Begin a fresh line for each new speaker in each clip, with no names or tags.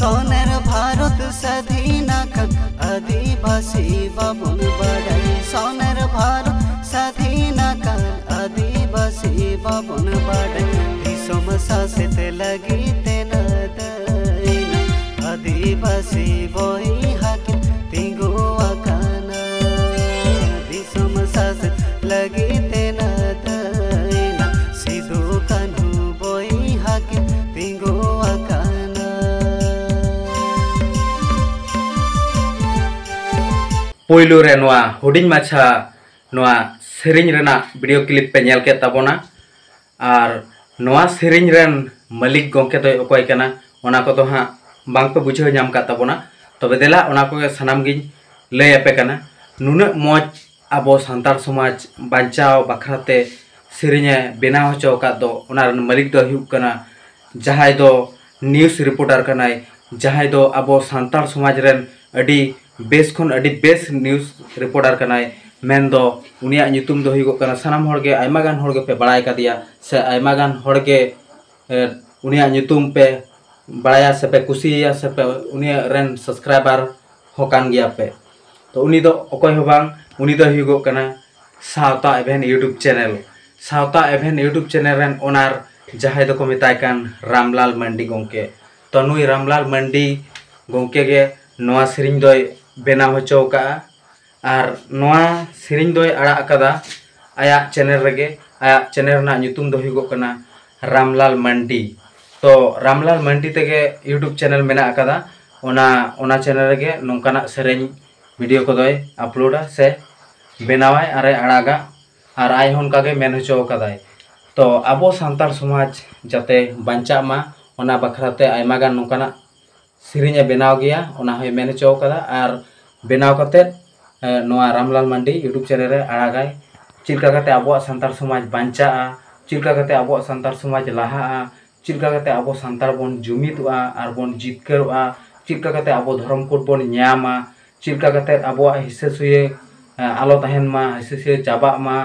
सोनेर भारत स्वाधीन आदिवासी बाबुन बड़ाई सोनेर भारत स्वाधीन आदिवासी बाबुन बड़ाई दिसोम शासित लगी तेना आदिवासी बॉयहा के तिंगु आकाना दिसोम शासित लगी तेना सिदु कान्हू बॉयहा के तिंगु आकाना।
पोइलो रे नोआ हुडिंग माछा नोआ सेरिंग रेना वीडियो क्लिप पे नेल के ताबोना और नोआ सेरिंग रेन मालिक गोंके तो अकोय कना ओना को तो हां बांग पे बुझाव नाम का ताबोना तबे देला ओना को सनाम गिन लय आपे कना नुना मौज आबो सांतार समाज बांचाव बखराते सेरिंगे बेनाव होचो का दो ओना मालिक दो हुक कना जहाय दो न्यूज़ रिपोर्टर कनाय जहाय दो आबो सांतार समाज रेन अडी बेस खन अडी बेस न्यूज़ रिपोर्टर कनाय मेन दो उनिया ᱧᱩᱛᱩᱢ दो हुइगो कना सनाम हर के आयमा गान हर के पे बड़ाय कदिया से आयमा गान हर के उनिया ᱧᱩᱛᱩᱢ पे बड़ाया से पे कुसिया से पे उनिया रेन सब्सक्राइबर होकान गया पे तो उनी दो अकोय हो बांग उनी दो हुइगो कना सावता एवेन यूट्यूब चैनल रेन ओनार जहाय दो को मिताय कान रामलाल मंडी गोंके तो नुई रामलाल मंडी गोंके गे नोआ सेरिंग दोय बेना होचो का और नोआ सेरिंग दोय आड़ा अकादा आया चैनल रेगे आया चैनल ना ᱧᱩᱛᱩᱢ दो हुइगो कना रामलाल मंडी तो रामलाल मंडी तेगे यूट्यूब चैनल मेना अकादा ओना चैनल रेगे नोंकाना सेरिंग वीडियो को दोय अपलोडा से बेनावाय अरे आड़ागा और आय होनका गे मेन होचो कदाय तो आबो सांतार समाज जाते बांचा मा ओना बखराते आयमा गान नोंकाना सेरिंग बेनाव गया ओना होय मेन होचो कदा और बेनाव कते नोआ रामलाल मंडी यूट्यूब चैनल रे आड़ागाय चिलका कते आबो सांतार समाज बांचा चिलका कते आबो सांतार समाज लाहा चिलका कते आबो सांतार बोन जुमिदुआ आर बोन जितकरुआ चिलका कते आबो धर्म कोड बोन न्यामा चिलका कते आबो हिस्से सुये आलो तहन मा हिस्से सुये चाबा मा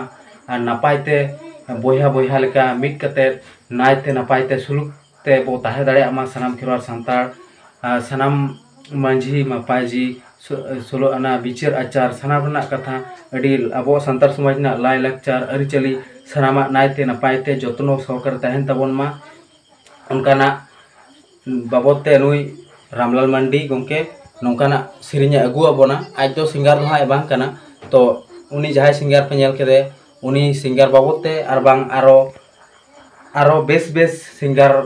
नापायते बोया बोया लेका मिट कते नायते नापायते सुलुक ते बो ताहे दाड़े मा सनाम खिरवार सांतार सनाम मांझी मापाजी सोलो आना बिचार आचार सनाम रना कथा अडी आबो सांतार समाज ना लाय लाकचार अरिचली सनामा नायते नापायते जतनो सहकार तहन तबन मा उनकाना बाबते नुई रामलाल मंडी गोंके नोंकाना सेरिंग अगु आबोना आज तो सिंगार दो हाय बांग कना तो उनी जहाय सिंगार पे नेल केदे उनी सिंगार बाबते आर बांग आरो बेस सिंगार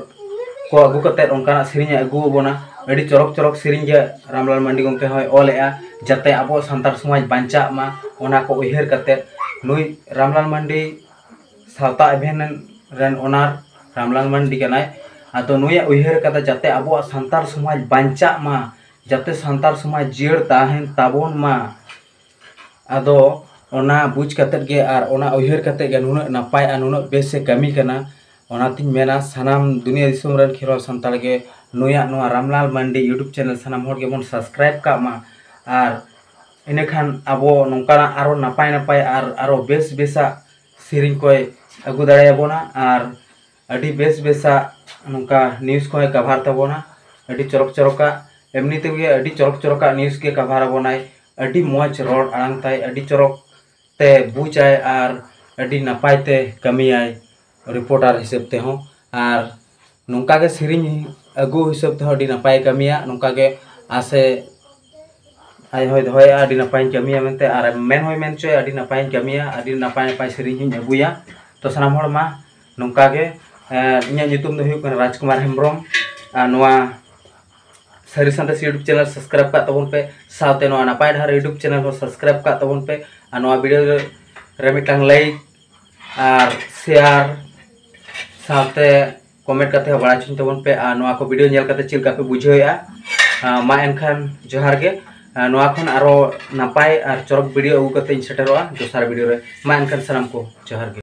को अगु कते उनकाना सेरिंग अगु आबोना अडी चरक सेरिंग रामलाल मंडी गोंके होय ओलेआ जाते आबो सांतार समाज बांचा मा ओना को उयहर कते नुई रामलाल मंडी सावता एभेन रेन ओनार रामलाल मंडी कनाय आतो नुया उयहर कता जाते आबो सांतार समाज बांचा मा जाते सांतार समाज जियर ताहेन ताबोन मा आदो ओना बुझ कते गे आर ओना उयहर कते गे नुना नापाय आ नुना बेस से कमी कना ओना तिन मेना सनाम दुनिया दिसोम रेन खिरवाल सांतार गे नुया नुआ रामलाल मंडी यूट्यूब चैनल सनाम हर गे बोन सब्सक्राइब का मा आर इने खान आबो नोंकाना आरो नापाय आरो बेसा सेरिंग कोय अगु दाड़े आबोना आर अडी बेसा नोंका न्यूज़ को कभार तबोना अडी चरका एमनी तेगे अडी चरका न्यूज़ के कभार आबोनाय अडी मौज रोड आड़ांग ताय अडी चरक ते बुझाय आर अडी नापाय ते कमियाय रिपोर्टर हिसाब ते हो आर नोंका गे सेरिंग अगु हिसाब ते अडी नापाय कमिया नोंका गे आसे आय होय होय अडी नापाय कमिया मेनते आर मेन होय मेन चोय अडी नापाय कमिया अडी नापाय सेरिंग हिं अगुया तो सनाम हर मा नोंका गे इन्या ᱧᱩᱛᱩᱢ दो हुई कना राजकुमार हेम्ब्रम नोआ सारी सांतास यूट्यूब चैनल सब्सक्राइब का तबन पे साथे नोआ नापाय धार यूट्यूब चैनल को सब्सक्राइब का तबन पे नोआ वीडियो रे मिटांग लाइक और शेयर साथे कमेंट करते बड़ा चुन तबन पे नोआ को वीडियो नेल करते चिलका पे बुझाया मा एनखान जोहार गे नोआ खन आरो नापाय और चरक वीडियो अगु करते सेटरवा दोसार वीडियो रे मा एनखान सनाम को जोहार गे।